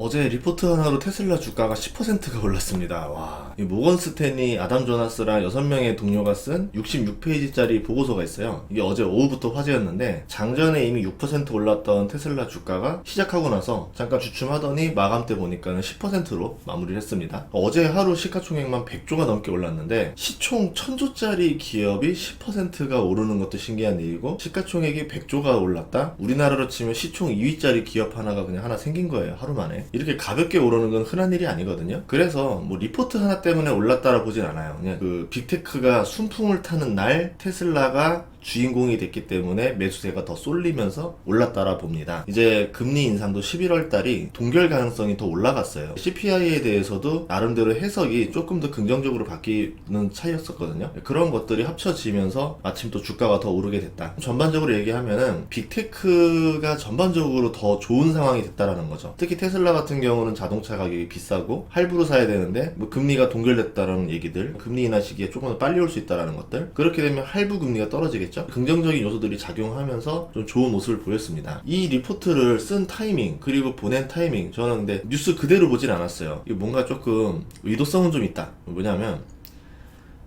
어제 리포트 하나로 테슬라 주가가 10%가 올랐습니다. 와. 이 모건 스탠리, 아담 조나스랑 6명의 동료가 쓴 66페이지짜리 보고서가 있어요. 이게 어제 오후부터 화제였는데 장전에 이미 6% 올랐던 테슬라 주가가 시작하고 나서 잠깐 주춤하더니 마감 때 보니까는 10%로 마무리를 했습니다. 어제 하루 시가총액만 100조가 넘게 올랐는데 시총 1000조짜리 기업이 10%가 오르는 것도 신기한 일이고 시가총액이 100조가 올랐다? 우리나라로 치면 시총 2위짜리 기업 하나가 그냥 하나 생긴 거예요. 하루 만에. 이렇게 가볍게 오르는 건 흔한 일이 아니거든요. 그래서 뭐 리포트 하나 때문에 올랐다라 보진 않아요. 그냥 그 빅테크가 순풍을 타는 날 테슬라가 주인공이 됐기 때문에 매수세가 더 쏠리면서 올랐다라 봅니다. 이제 금리 인상도 11월 달이 동결 가능성이 더 올라갔어요. CPI에 대해서도 나름대로 해석이 조금 더 긍정적으로 바뀌는 차이였었거든요. 그런 것들이 합쳐지면서 마침 또 주가가 더 오르게 됐다. 전반적으로 얘기하면은 빅테크가 전반적으로 더 좋은 상황이 됐다라는 거죠. 특히 테슬라 같은 경우는 자동차 가격이 비싸고 할부로 사야 되는데 뭐 금리가 동결됐다라는 얘기들, 금리 인하 시기에 조금 더 빨리 올 수 있다라는 것들, 그렇게 되면 할부 금리가 떨어지겠죠. 긍정적인 요소들이 작용하면서 좀 좋은 모습을 보였습니다. 이 리포트를 쓴 타이밍 그리고 보낸 타이밍, 저는 근데 뉴스 그대로 보진 않았어요. 뭔가 조금 의도성은 좀 있다. 뭐냐면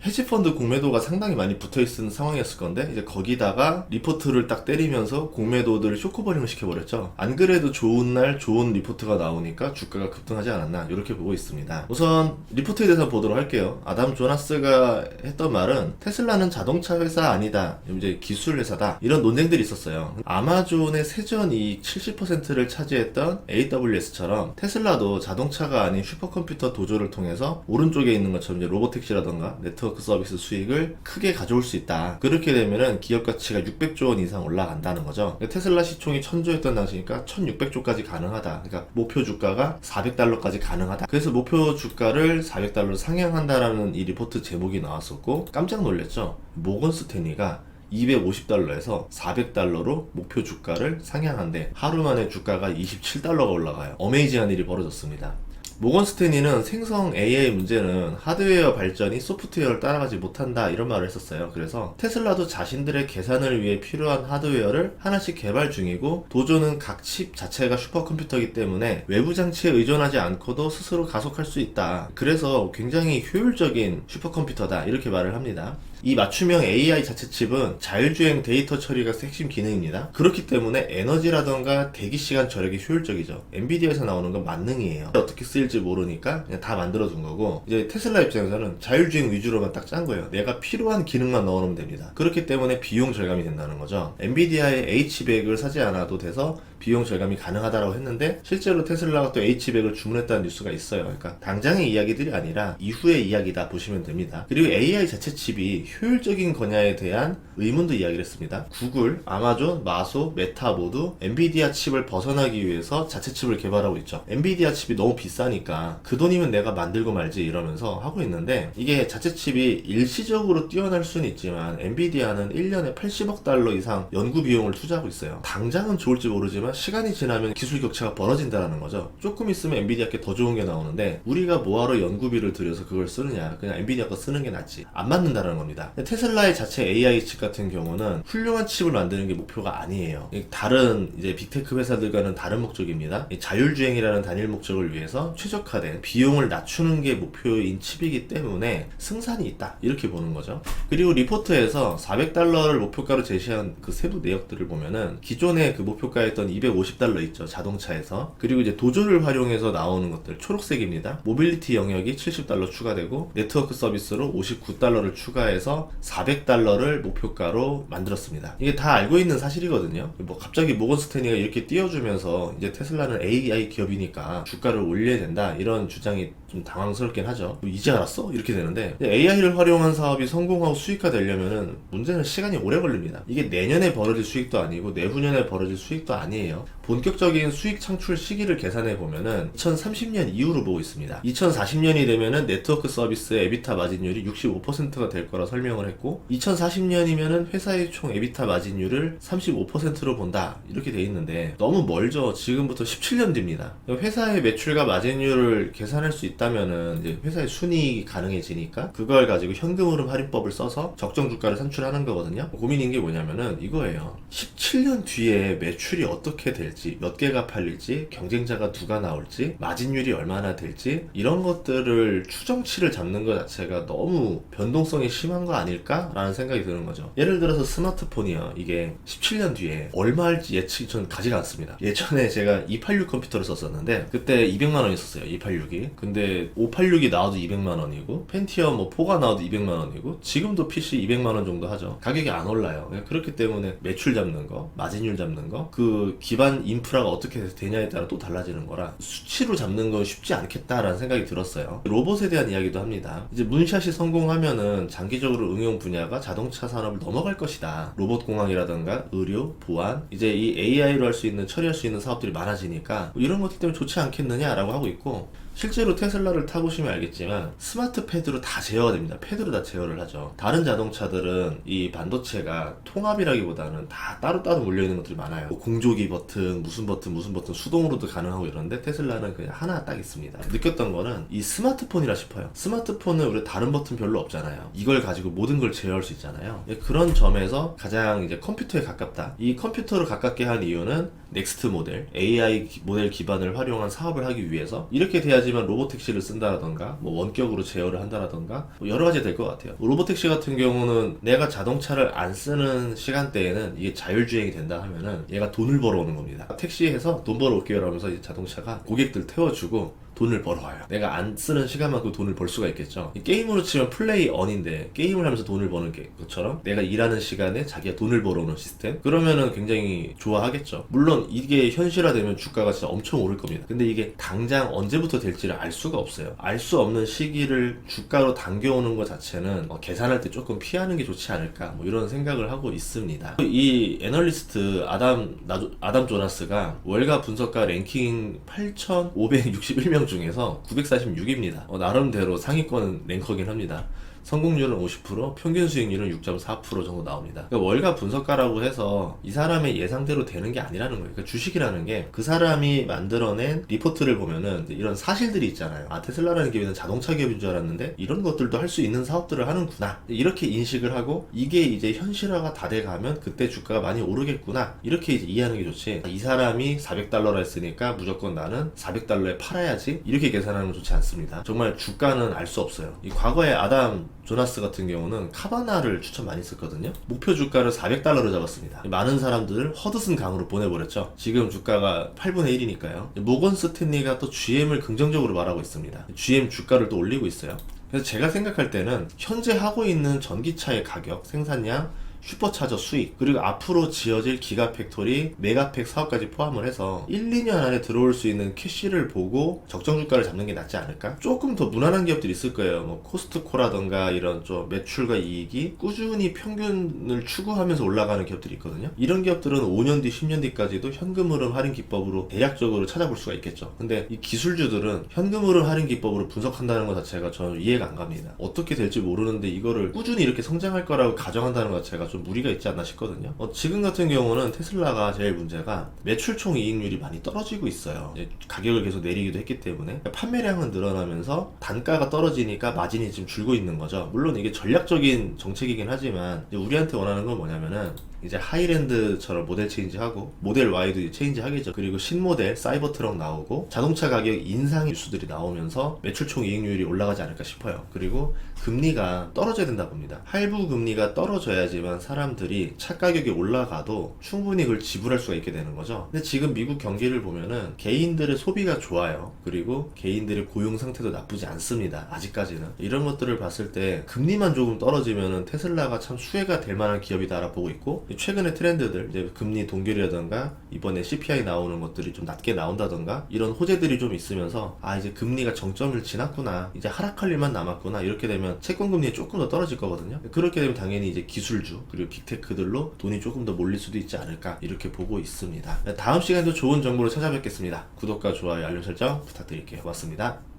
헤지펀드 공매도가 상당히 많이 붙어있는 상황이었을 건데 이제 거기다가 리포트를 딱 때리면서 공매도들을 쇼크버링을 시켜버렸죠. 안 그래도 좋은 날 좋은 리포트가 나오니까 주가가 급등하지 않았나 이렇게 보고 있습니다. 우선 리포트에 대해서 보도록 할게요. 아담 조나스가 했던 말은 테슬라는 자동차 회사 아니다, 이제 기술 회사다, 이런 논쟁들이 있었어요. 아마존의 세전이익 70%를 차지했던 AWS처럼 테슬라도 자동차가 아닌 슈퍼컴퓨터 도조를 통해서 오른쪽에 있는 것처럼 이제 로보택시라던가 네트워크 서비스 수익을 크게 가져올 수 있다. 그렇게 되면은 기업 가치가 600조 원 이상 올라간다는 거죠. 테슬라 시총이 1000조였던 당시니까 1600조까지 가능하다. 그러니까 목표 주가가 400달러까지 가능하다. 그래서 목표 주가를 400달러로 상향한다라는 이 리포트 제목이 나왔었고 깜짝 놀랐죠. 모건 스탠리가 250달러에서 400달러로 목표 주가를 상향한데 하루 만에 주가가 27달러가 올라가요. 어메이징한 일이 벌어졌습니다. 모건 스탠리는 생성 AI 문제는 하드웨어 발전이 소프트웨어를 따라가지 못한다 이런 말을 했었어요. 그래서 테슬라도 자신들의 계산을 위해 필요한 하드웨어를 하나씩 개발 중이고 도조는 각 칩 자체가 슈퍼컴퓨터이기 때문에 외부 장치에 의존하지 않고도 스스로 가속할 수 있다. 그래서 굉장히 효율적인 슈퍼컴퓨터다 이렇게 말을 합니다. 이 맞춤형 AI 자체 칩은 자율주행 데이터 처리가 핵심 기능입니다. 그렇기 때문에 에너지라던가 대기시간 절약이 효율적이죠. 엔비디아에서 나오는 건 만능이에요. 어떻게 쓰일지 모르니까 그냥 다 만들어준 거고, 이제 테슬라 입장에서는 자율주행 위주로만 딱 짠 거예요. 내가 필요한 기능만 넣어놓으면 됩니다. 그렇기 때문에 비용 절감이 된다는 거죠. 엔비디아의 H100을 사지 않아도 돼서 비용 절감이 가능하다고 했는데 실제로 테슬라가 또 H100을 주문했다는 뉴스가 있어요. 그러니까 당장의 이야기들이 아니라 이후의 이야기다 보시면 됩니다. 그리고 AI 자체 칩이 효율적인 거냐에 대한 의문도 이야기를 했습니다. 구글, 아마존, 마소, 메타 모두 엔비디아 칩을 벗어나기 위해서 자체 칩을 개발하고 있죠. 엔비디아 칩이 너무 비싸니까 그 돈이면 내가 만들고 말지 이러면서 하고 있는데, 이게 자체 칩이 일시적으로 뛰어날 수는 있지만 엔비디아는 1년에 80억 달러 이상 연구 비용을 투자하고 있어요. 당장은 좋을지 모르지만 시간이 지나면 기술 격차가 벌어진다는 거죠. 조금 있으면 엔비디아께 더 좋은 게 나오는데 우리가 뭐하러 연구비를 들여서 그걸 쓰느냐, 그냥 엔비디아 거 쓰는 게 낫지, 안 맞는다는 겁니다. 테슬라의 자체 AI 칩 같은 경우는 훌륭한 칩을 만드는 게 목표가 아니에요. 다른 이제 빅테크 회사들과는 다른 목적입니다. 자율주행이라는 단일 목적을 위해서 최적화된 비용을 낮추는 게 목표인 칩이기 때문에 승산이 있다 이렇게 보는 거죠. 그리고 리포트에서 400달러를 목표가로 제시한 그 세부 내역들을 보면은 기존의 그 목표가였던 250달러 있죠, 자동차에서. 그리고 이제 도조를 활용해서 나오는 것들 초록색입니다. 모빌리티 영역이 70달러 추가되고 네트워크 서비스로 59달러를 추가해서 400달러를 목표가로 만들었습니다. 이게 다 알고 있는 사실이거든요. 뭐 갑자기 모건 스탠리가 이렇게 띄워주면서 이제 테슬라는 AI 기업이니까 주가를 올려야 된다 이런 주장이 좀 당황스럽긴 하죠. 뭐 이제 알았어? 이렇게 되는데, AI를 활용한 사업이 성공하고 수익화 되려면은 문제는 시간이 오래 걸립니다. 이게 내년에 벌어질 수익도 아니고 내후년에 벌어질 수익도 아니에요. 본격적인 수익 창출 시기를 계산해 보면은 2030년 이후로 보고 있습니다. 2040년이 되면은 네트워크 서비스의 에비타 마진율이 65%가 될 거라 설명을 했고, 2040년이면은 회사의 총 에비타 마진율을 35%로 본다 이렇게 돼 있는데 너무 멀죠. 지금부터 17년 뒤입니다. 회사의 매출과 마진율을 계산할 수 있다면은 이제 회사의 순이익이 가능해지니까 그걸 가지고 현금흐름 할인법을 써서 적정 주가를 산출하는 거거든요. 고민인 게 뭐냐면은 이거예요. 17년 뒤에 매출이 어떻게 될지 될지, 몇 개가 팔릴지, 경쟁자가 누가 나올지, 마진율이 얼마나 될지, 이런 것들을 추정치를 잡는 것 자체가 너무 변동성이 심한 거 아닐까라는 생각이 드는 거죠. 예를 들어서 스마트폰이요, 이게 17년 뒤에 얼마 할지 예측이 전 가지가 않습니다. 예전에 제가 286 컴퓨터를 썼었는데 그때 200만 원이 있었어요, 286이. 근데 586이 나와도 200만 원이고 펜티엄 뭐 4가 나와도 200만 원이고 지금도 PC 200만 원 정도 하죠. 가격이 안 올라요. 그렇기 때문에 매출 잡는 거, 마진율 잡는 거, 그 기반 인프라가 어떻게 되냐에 따라 또 달라지는 거라 수치로 잡는 건 쉽지 않겠다라는 생각이 들었어요. 로봇에 대한 이야기도 합니다. 이제 문샷이 성공하면은 장기적으로 응용 분야가 자동차 산업을 넘어갈 것이다. 로봇 공학이라든가 의료, 보안, 이제 이 AI로 할 수 있는, 처리할 수 있는 사업들이 많아지니까 뭐 이런 것들 때문에 좋지 않겠느냐라고 하고 있고, 실제로 테슬라를 타보시면 알겠지만 스마트 패드로 다 제어가 됩니다. 패드로 다 제어를 하죠. 다른 자동차들은 이 반도체가 통합이라기보다는 다 따로따로 물려있는 것들이 많아요. 뭐 공조기 버튼, 무슨 버튼 수동으로도 가능하고 이러는데 테슬라는 그냥 하나 딱 있습니다. 느꼈던 거는 이 스마트폰이라 싶어요. 스마트폰은 우리 다른 버튼 별로 없잖아요. 이걸 가지고 모든 걸 제어할 수 있잖아요. 그런 점에서 가장 이제 컴퓨터에 가깝다. 이 컴퓨터를 가깝게 한 이유는 넥스트 모델, AI 모델 기반을 활용한 사업을 하기 위해서 이렇게 돼야지만 로보택시를 쓴다라던가 뭐 원격으로 제어를 한다라던가 뭐 여러 가지 될 것 같아요. 로보택시 같은 경우는 내가 자동차를 안 쓰는 시간대에는 이게 자율주행이 된다 하면은 얘가 돈을 벌어오는 겁니다. 택시에서 돈 벌어올게요 라면서 이제 자동차가 고객들 태워주고 돈을 벌어와요. 내가 안 쓰는 시간만큼 돈을 벌 수가 있겠죠. 게임으로 치면 플레이 언인데 게임을 하면서 돈을 버는 것처럼 내가 일하는 시간에 자기가 돈을 벌어오는 시스템? 그러면은 굉장히 좋아하겠죠. 물론 이게 현실화되면 주가가 진짜 엄청 오를 겁니다. 근데 이게 당장 언제부터 될지를 알 수가 없어요. 알 수 없는 시기를 주가로 당겨오는 것 자체는 계산할 때 조금 피하는 게 좋지 않을까 뭐 이런 생각을 하고 있습니다. 이 애널리스트 아담 조나스가 월가 분석가 랭킹 8,561명 중에서 946입니다. 나름대로 상위권 랭커긴 합니다. 성공률은 50%, 평균 수익률은 6.4% 정도 나옵니다. 그러니까 월가 분석가라고 해서 이 사람의 예상대로 되는 게 아니라는 거예요. 그러니까 주식이라는 게 그 사람이 만들어낸 리포트를 보면은 이런 사실들이 있잖아요. 아, 테슬라라는 기업은 자동차 기업인 줄 알았는데 이런 것들도 할 수 있는 사업들을 하는구나. 이렇게 인식을 하고 이게 이제 현실화가 다 돼가면 그때 주가가 많이 오르겠구나. 이렇게 이제 이해하는 게 좋지. 이 사람이 400달러라 했으니까 무조건 나는 400달러에 팔아야지. 이렇게 계산하는 건 좋지 않습니다. 정말 주가는 알 수 없어요. 이 과거에 아담 조나스 같은 경우는 카바나를 추천 많이 했었거든요. 목표 주가를 400달러로 잡았습니다. 많은 사람들을 허드슨 강으로 보내버렸죠. 지금 주가가 8분의 1이니까요. 모건 스탠리가 또 GM을 긍정적으로 말하고 있습니다. GM 주가를 또 올리고 있어요. 그래서 제가 생각할 때는 현재 하고 있는 전기차의 가격, 생산량, 슈퍼차저 수익, 그리고 앞으로 지어질 기가팩토리, 메가팩 사업까지 포함을 해서 1, 2년 안에 들어올 수 있는 캐시를 보고 적정 주가를 잡는 게 낫지 않을까? 조금 더 무난한 기업들이 있을 거예요. 뭐 코스트코라던가 이런 좀 매출과 이익이 꾸준히 평균을 추구하면서 올라가는 기업들이 있거든요. 이런 기업들은 5년 뒤, 10년 뒤까지도 현금 흐름 할인 기법으로 대략적으로 찾아볼 수가 있겠죠. 근데 이 기술주들은 현금 흐름 할인 기법으로 분석한다는 것 자체가 저는 이해가 안 갑니다. 어떻게 될지 모르는데 이거를 꾸준히 이렇게 성장할 거라고 가정한다는 것 자체가 좀 무리가 있지 않나 싶거든요. 지금 같은 경우는 테슬라가 제일 문제가 매출 총 이익률이 많이 떨어지고 있어요. 이제 가격을 계속 내리기도 했기 때문에 판매량은 늘어나면서 단가가 떨어지니까 마진이 지금 줄고 있는 거죠. 물론 이게 전략적인 정책이긴 하지만 우리한테 원하는 건 뭐냐면은 이제 하이랜드처럼 모델 체인지하고 모델 Y도 체인지 하겠죠. 그리고 신모델 사이버트럭 나오고 자동차 가격 인상 뉴스들이 나오면서 매출 총 이익률이 올라가지 않을까 싶어요. 그리고 금리가 떨어져야 된다 봅니다. 할부 금리가 떨어져야지만 사람들이 차 가격이 올라가도 충분히 그걸 지불할 수가 있게 되는 거죠. 근데 지금 미국 경기를 보면은 개인들의 소비가 좋아요. 그리고 개인들의 고용 상태도 나쁘지 않습니다. 아직까지는. 이런 것들을 봤을 때 금리만 조금 떨어지면은 테슬라가 참 수혜가 될 만한 기업이다 보고 있고, 최근의 트렌드들, 이제 금리 동결이라던가 이번에 CPI 나오는 것들이 좀 낮게 나온다던가 이런 호재들이 좀 있으면서 아, 이제 금리가 정점을 지났구나, 이제 하락할 일만 남았구나, 이렇게 되면 채권 금리가 조금 더 떨어질 거거든요. 그렇게 되면 당연히 이제 기술주 그리고 빅테크들로 돈이 조금 더 몰릴 수도 있지 않을까 이렇게 보고 있습니다. 다음 시간에도 좋은 정보로 찾아뵙겠습니다. 구독과 좋아요, 알림 설정 부탁드릴게요. 고맙습니다.